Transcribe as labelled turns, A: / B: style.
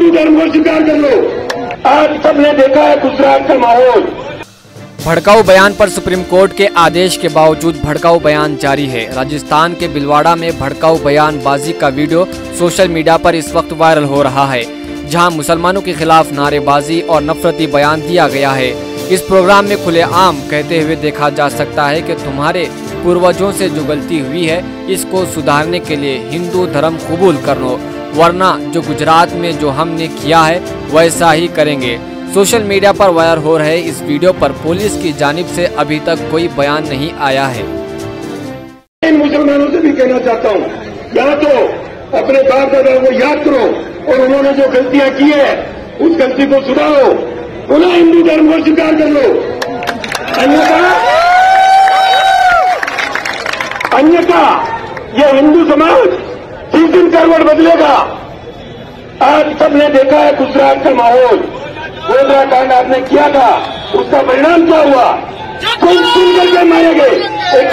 A: हिंदू धर्म को स्वीकार कर लो। आज सबने देखा है गुजरात का माहौल।
B: भड़काऊ बयान पर सुप्रीम कोर्ट के आदेश के बावजूद भड़काऊ बयान जारी है। राजस्थान के भीलवाड़ा में भड़काऊ बयानबाजी का वीडियो सोशल मीडिया पर इस वक्त वायरल हो रहा है, जहां मुसलमानों के खिलाफ नारेबाजी और नफरती बयान दिया गया है। इस प्रोग्राम में खुलेआम कहते हुए देखा जा सकता है कि तुम्हारे पूर्वजों से जो गलती हुई है इसको सुधारने के लिए हिंदू धर्म कबूल कर लो, वरना जो गुजरात में जो हमने किया है वैसा ही करेंगे। सोशल मीडिया पर वायरल हो रहे इस वीडियो पर पुलिस की जानिब से अभी तक कोई बयान नहीं आया है।
A: इन मुसलमानों से भी कहना चाहता हूँ, या तो अपने बाप दादा को याद करो और उन्होंने जो गलतियां की है उस गलती को सुधारो, पुनः हिंदू धर्म को स्वीकार कर लो। अन्यथा ये हिंदू समाज जिस दिन करवट बदलेगा, आज सबने देखा है गुजरात का माहौल, गोधरा कांड आपने किया था, उसका परिणाम क्या हुआ? सुन करके मारे गए। एक